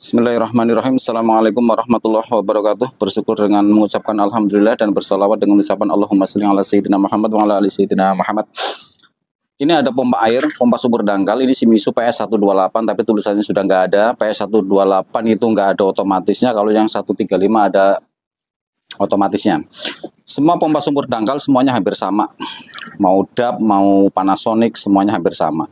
Bismillahirrahmanirrahim. Assalamualaikum warahmatullahi wabarakatuh. Bersyukur dengan mengucapkan alhamdulillah dan bersalawat dengan ucapan Allahumma sholli ala sayyidina Muhammad wa ala ali sayyidina Muhammad. Ini ada pompa air, pompa sumur dangkal. Ini Shimizu PS128, tapi tulisannya sudah nggak ada. PS128 itu nggak ada otomatisnya. Kalau yang 135 ada otomatisnya. Semua pompa sumur dangkal semuanya hampir sama. Mau DAP, mau Panasonic, semuanya hampir sama.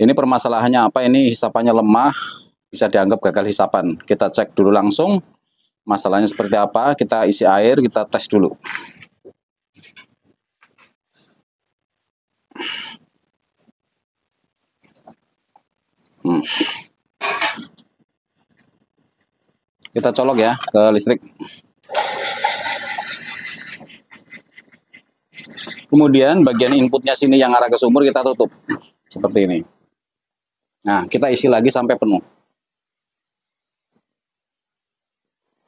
Ini permasalahannya apa? Ini hisapannya lemah, bisa dianggap gagal hisapan. Kita cek dulu langsung masalahnya seperti apa. Kita isi air, kita tes dulu. Kita colok ya ke listrik. Kemudian bagian inputnya sini yang arah ke sumur kita tutup seperti ini. Nah, kita isi lagi sampai penuh.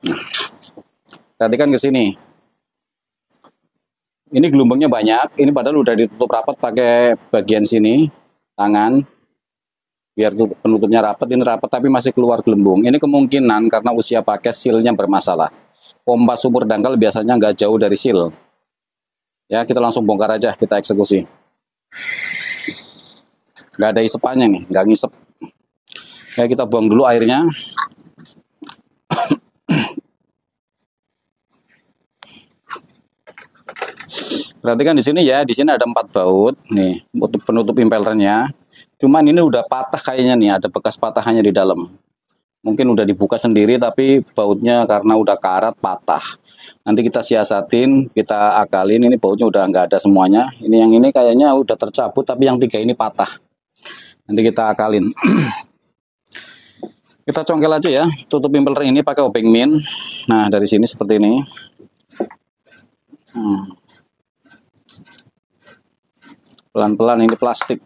Nah, perhatikan ke sini. Ini gelombangnya banyak. Ini padahal udah ditutup rapat pakai bagian sini tangan biar penutupnya rapat. Ini rapat tapi masih keluar gelembung. Ini kemungkinan karena usia pakai sealnya bermasalah. Pompa sumur dangkal biasanya nggak jauh dari seal. Ya, kita langsung bongkar aja, kita eksekusi. Nggak ada isepannya nih, nggak ngisep. Ya, kita buang dulu airnya. Perhatikan di sini ya, di sini ada 4 baut nih, penutup impellernya. Cuman ini udah patah kayaknya nih, ada bekas patahannya di dalam. Mungkin udah dibuka sendiri tapi bautnya karena udah karat patah. Nanti kita siasatin, kita akalin. Ini bautnya udah nggak ada semuanya. Ini yang ini kayaknya udah tercabut tapi yang 3 ini patah. Nanti kita akalin. Kita congkel aja ya, tutup impeller ini pakai obeng min. Nah, dari sini seperti ini. Pelan-pelan, ini plastik.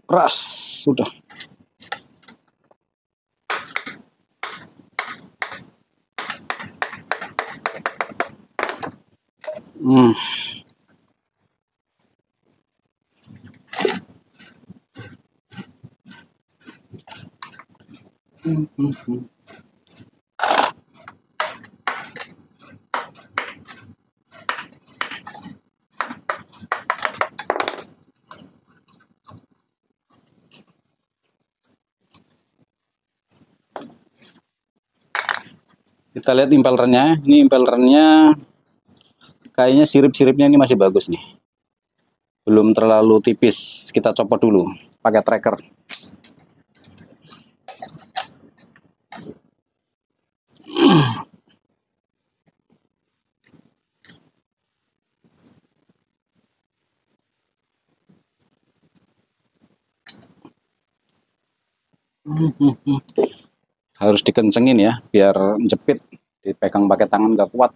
Keras, sudah. Kita lihat impellernya. Ini impellernya kayaknya sirip-siripnya ini masih bagus nih. Belum terlalu tipis. Kita copot dulu pakai tracker. Harus dikencengin ya, biar jepit. Dipegang pakai tangan gak kuat.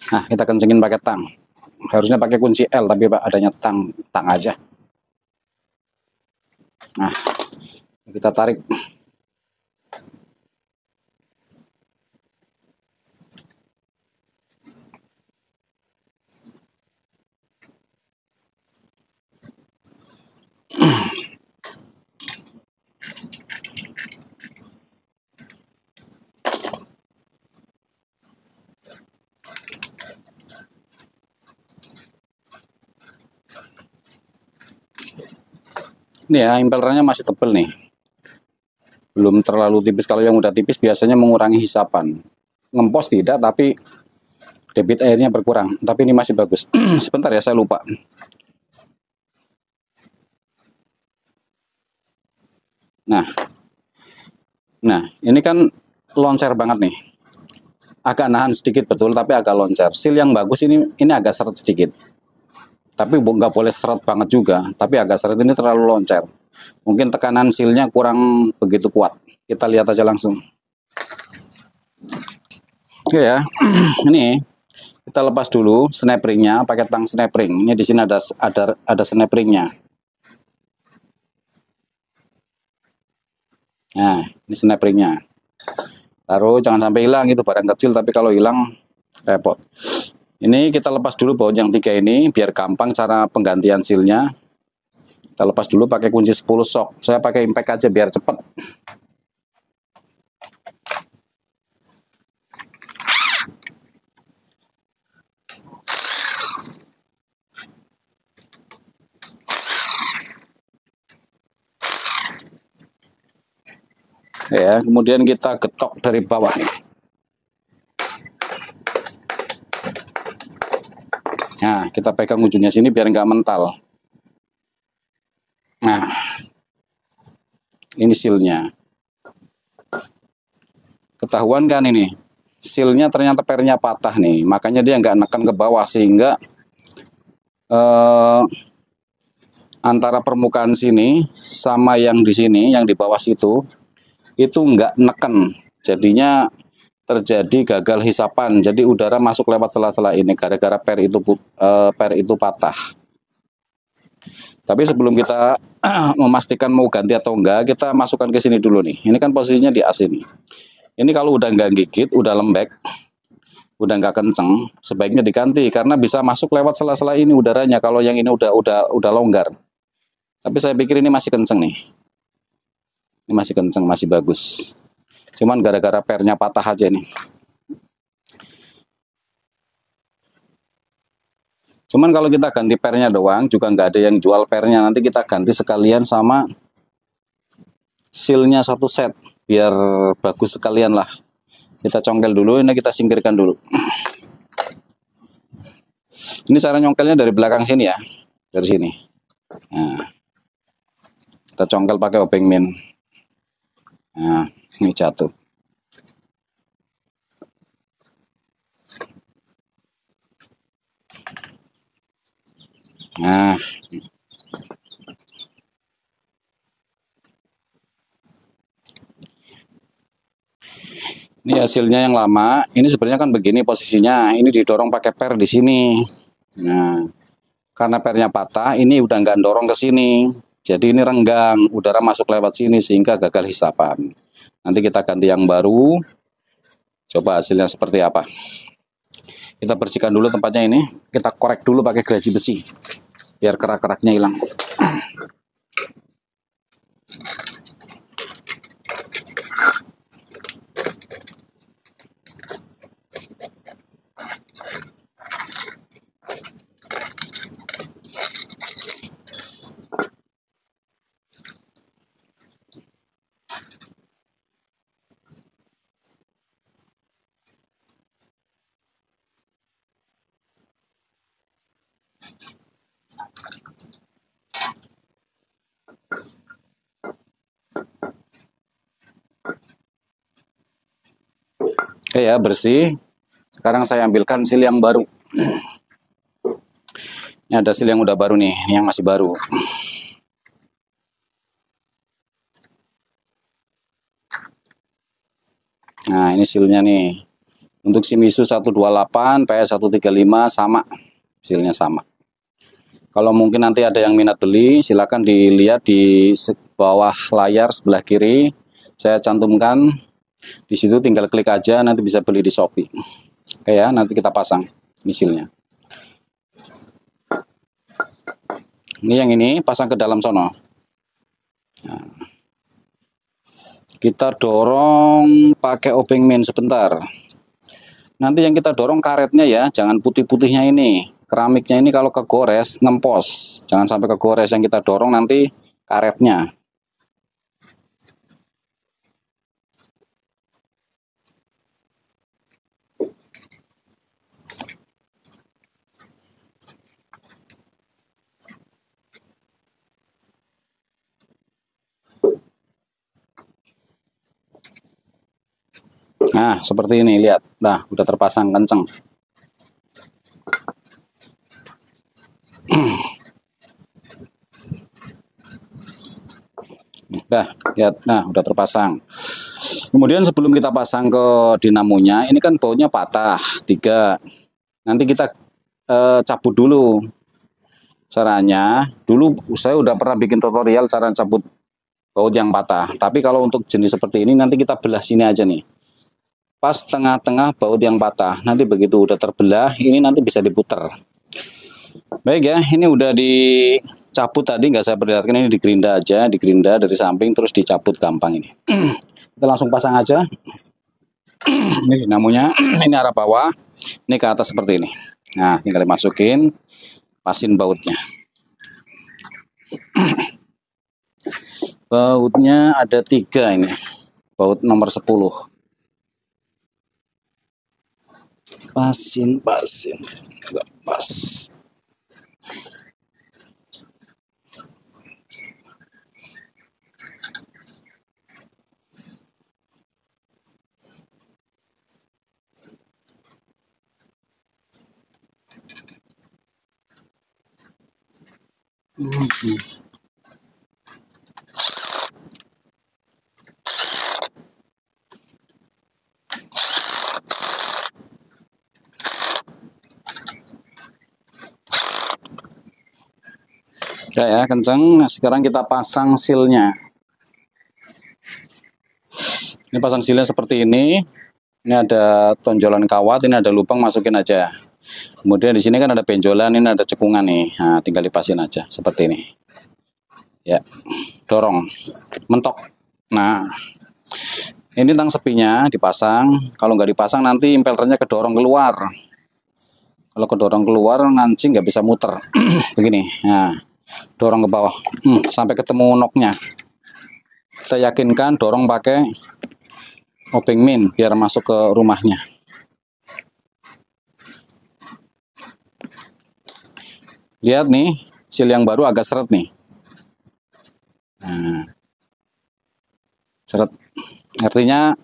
Nah, kita kencengin pakai tang. Harusnya pakai kunci L, tapi adanya tang aja. Nah, kita tarik. Ini ya, impellernya masih tebel nih. Belum terlalu tipis. Kalau yang udah tipis biasanya mengurangi hisapan. Ngempos tidak, tapi debit airnya berkurang. Tapi ini masih bagus. Sebentar ya, saya lupa. Nah, ini kan loncer banget nih. Agak nahan sedikit betul, tapi agak loncer. Seal yang bagus ini agak seret sedikit. Tapi nggak boleh seret banget juga, tapi agak seret, ini terlalu loncer. Mungkin tekanan sealnya kurang begitu kuat. Kita lihat aja langsung. Oke ya, ini kita lepas dulu snap ringnya pakai tang snap ring. Ini di sini ada snap ringnya. Nah, ini snap ringnya. Taruh, jangan sampai hilang, itu barang kecil, tapi kalau hilang repot. Ini kita lepas dulu baut yang 3 ini biar gampang cara penggantian sealnya. Kita lepas dulu pakai kunci 10 shock. Saya pakai impact aja biar cepat. Ya, kemudian kita getok dari bawah. Nah, kita pegang ujungnya sini biar nggak mental. Nah, ini sealnya. Ketahuan kan ini, sealnya ternyata pernya patah nih, makanya dia nggak neken ke bawah sehingga antara permukaan sini sama yang di sini, yang di bawah situ, itu nggak neken. Jadinya terjadi gagal hisapan, jadi udara masuk lewat sela-sela ini gara-gara per itu patah. Tapi sebelum kita memastikan mau ganti atau enggak, kita masukkan ke sini dulu nih. Ini kan posisinya di as ini. Ini kalau udah nggak gigit, udah lembek, udah nggak kenceng, sebaiknya diganti karena bisa masuk lewat sela-sela ini udaranya. Kalau yang ini udah longgar. Tapi saya pikir ini masih kenceng nih. Ini masih kenceng, masih bagus. Cuman gara-gara pernya patah aja nih. Cuman kalau kita ganti pernya doang, juga nggak ada yang jual pernya. Nanti kita ganti sekalian sama sealnya satu set. Biar bagus sekalian lah. Kita congkel dulu, ini kita singkirkan dulu. Ini cara nyongkelnya dari belakang sini ya. Dari sini. Nah, kita congkel pakai obeng min. Nah, ini jatuh. Nah, ini hasilnya yang lama. Ini sebenarnya kan begini posisinya. Ini didorong pakai per di sini. Nah, karena pernya patah, ini udah nggak dorong ke sini. Jadi ini renggang, udara masuk lewat sini sehingga gagal hisapan. Nanti kita ganti yang baru. Coba hasilnya seperti apa. Kita bersihkan dulu tempatnya ini. Kita korek dulu pakai geraji besi. Biar kerak-keraknya hilang. Oke ya, bersih. Sekarang saya ambilkan seal yang baru. Ini ada seal yang udah baru nih, ini yang masih baru. Nah, ini sealnya nih. Untuk Shimizu 128, PS 135 sama. Sealnya sama. Kalau mungkin nanti ada yang minat beli, silakan dilihat di bawah layar sebelah kiri. Saya cantumkan. Di situ tinggal klik aja, nanti bisa beli di Shopee. Oke ya, nanti kita pasang misilnya. Ini yang ini pasang ke dalam sono. Nah, kita dorong pakai obeng min sebentar. Nanti yang kita dorong karetnya ya, jangan putih-putihnya ini. Keramiknya ini kalau kegores ngempos, jangan sampai kegores. Yang kita dorong nanti karetnya. Nah, seperti ini, lihat. Nah, udah terpasang kenceng. Lihat, nah udah terpasang. Kemudian sebelum kita pasang ke dinamonya, ini kan bautnya patah 3. Nanti kita cabut dulu. Caranya, dulu saya udah pernah bikin tutorial cara cabut baut yang patah. Tapi kalau untuk jenis seperti ini, nanti kita belah sini aja nih. Pas tengah-tengah baut yang patah. Nanti begitu udah terbelah, ini nanti bisa diputar. Baik ya, ini udah dicabut tadi, nggak saya perlihatkan, ini digerinda aja, digerinda dari samping terus dicabut gampang ini. Kita langsung pasang aja. Ini dinamonya, ini arah bawah, ini ke atas seperti ini. Nah, tinggal dimasukin, pasin bautnya. Bautnya ada 3 ini, baut nomor 10. Pasin, nggak pas. Ya, kencang. Nah, sekarang kita pasang sealnya. Ini pasang sealnya seperti ini. Ini ada tonjolan kawat, ini ada lubang, masukin aja. Kemudian di sini kan ada benjolan, ini ada cekungan nih. Nah, tinggal dipasin aja seperti ini. Ya, dorong, mentok. Nah, ini tang sepinya dipasang. Kalau nggak dipasang nanti impellernya kedorong keluar. Kalau kedorong keluar, ngancing nggak bisa muter. Begini. Nah, dorong ke bawah sampai ketemu noknya. Kita yakinkan dorong pakai obeng min biar masuk ke rumahnya. Lihat nih, seal yang baru agak seret nih. Nah, seret. Artinya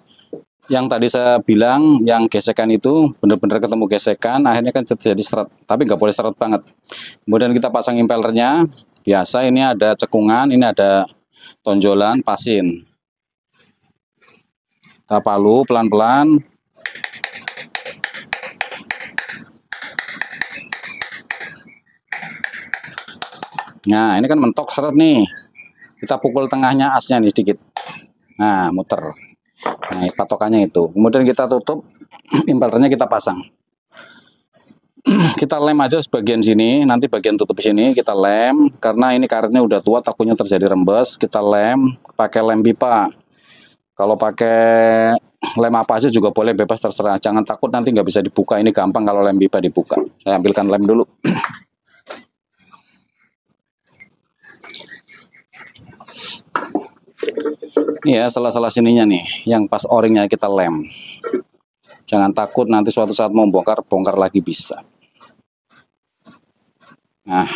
yang tadi saya bilang, yang gesekan itu benar-benar ketemu gesekan, akhirnya kan terjadi seret. Tapi nggak boleh seret banget. Kemudian kita pasang impellernya. Biasa ini ada cekungan, ini ada tonjolan, pasin. Kita palu pelan-pelan. Nah, ini kan mentok seret nih. Kita pukul tengahnya asnya nih sedikit. Nah, muter. Nah, patokannya itu. Kemudian kita tutup, impellernya kita pasang. Kita lem aja sebagian sini, nanti bagian tutup sini kita lem, karena ini karetnya udah tua, takutnya terjadi rembes. Kita lem pakai lem pipa. Kalau pakai lem apa aja juga boleh, bebas terserah. Jangan takut nanti nggak bisa dibuka, ini gampang kalau lem pipa dibuka. Saya ambilkan lem dulu. Ini ya salah-salah sininya nih, yang pas o-ringnya kita lem. Jangan takut nanti suatu saat mau bongkar lagi bisa. Nah,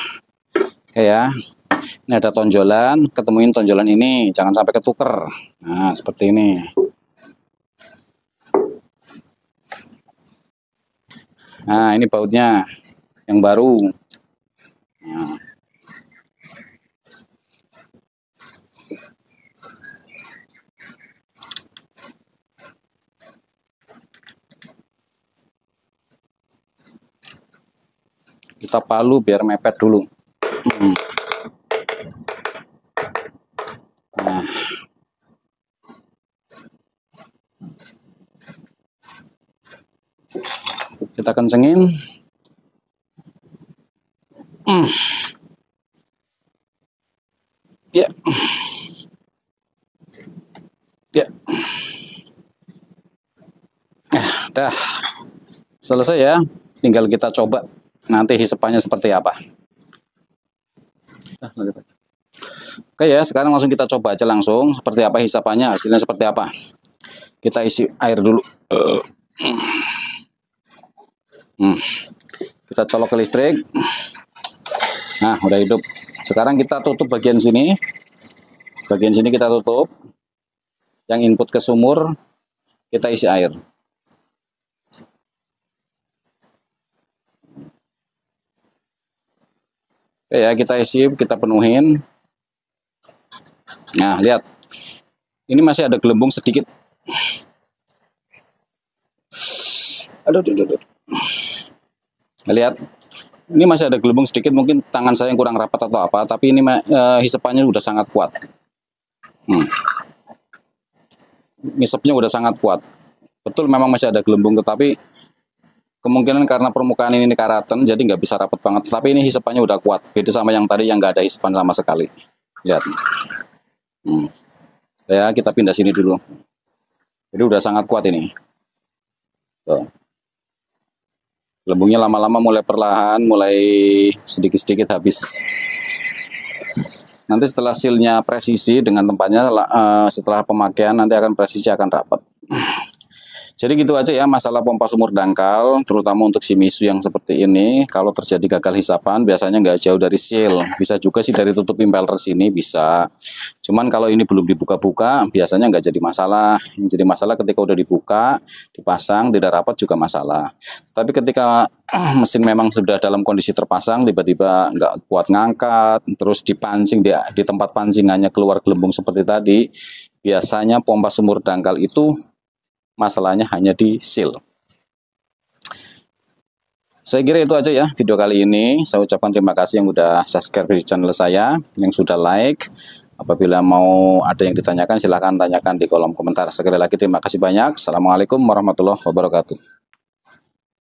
oke ya. Ini ada tonjolan, ketemuin tonjolan ini, jangan sampai ketuker. Nah, seperti ini. Nah, ini bautnya yang baru. Nah. Kita palu biar mepet dulu. Nah, kita kencengin. Ya, ya. Dah selesai ya. Tinggal kita coba nanti hisapannya seperti apa. Oke ya, sekarang langsung kita coba aja langsung seperti apa hisapannya, hasilnya seperti apa. Kita isi air dulu. Kita colok ke listrik. Nah, udah hidup. Sekarang kita tutup bagian sini. Bagian sini kita tutup. Yang input ke sumur kita isi air. Oke ya, kita isi, kita penuhin. Nah, lihat. Ini masih ada gelembung sedikit. Aduh, aduh, aduh. Lihat, ini masih ada gelembung sedikit, mungkin tangan saya yang kurang rapat atau apa, tapi ini hisapannya udah sangat kuat. Ngisepnya udah sangat kuat. Betul memang masih ada gelembung, tetapi kemungkinan karena permukaan ini karatan, jadi nggak bisa rapat banget. Tapi ini hisapannya udah kuat, beda sama yang tadi yang nggak ada hisapan sama sekali. Lihat. Ya, kita pindah sini dulu. Jadi udah sangat kuat ini. Tuh. Gelembungnya lama-lama mulai perlahan, mulai sedikit-sedikit habis. Nanti setelah sealnya presisi dengan tempatnya, setelah pemakaian nanti akan presisi, akan rapat. Jadi gitu aja ya masalah pompa sumur dangkal, terutama untuk Shimizu yang seperti ini. Kalau terjadi gagal hisapan biasanya nggak jauh dari seal, bisa juga sih dari tutup impeller sini bisa. Cuman kalau ini belum dibuka-buka biasanya nggak jadi masalah. Yang jadi masalah ketika udah dibuka, dipasang, tidak rapat juga masalah. Tapi ketika mesin memang sudah dalam kondisi terpasang, tiba-tiba nggak kuat ngangkat, terus dipancing di tempat pancingannya keluar gelembung seperti tadi, biasanya pompa sumur dangkal itu masalahnya hanya di seal. Saya kira itu aja ya video kali ini. Saya ucapkan terima kasih yang udah subscribe di channel saya, yang sudah like. Apabila mau ada yang ditanyakan silahkan tanyakan di kolom komentar. Sekali lagi terima kasih banyak. Assalamualaikum warahmatullahi wabarakatuh.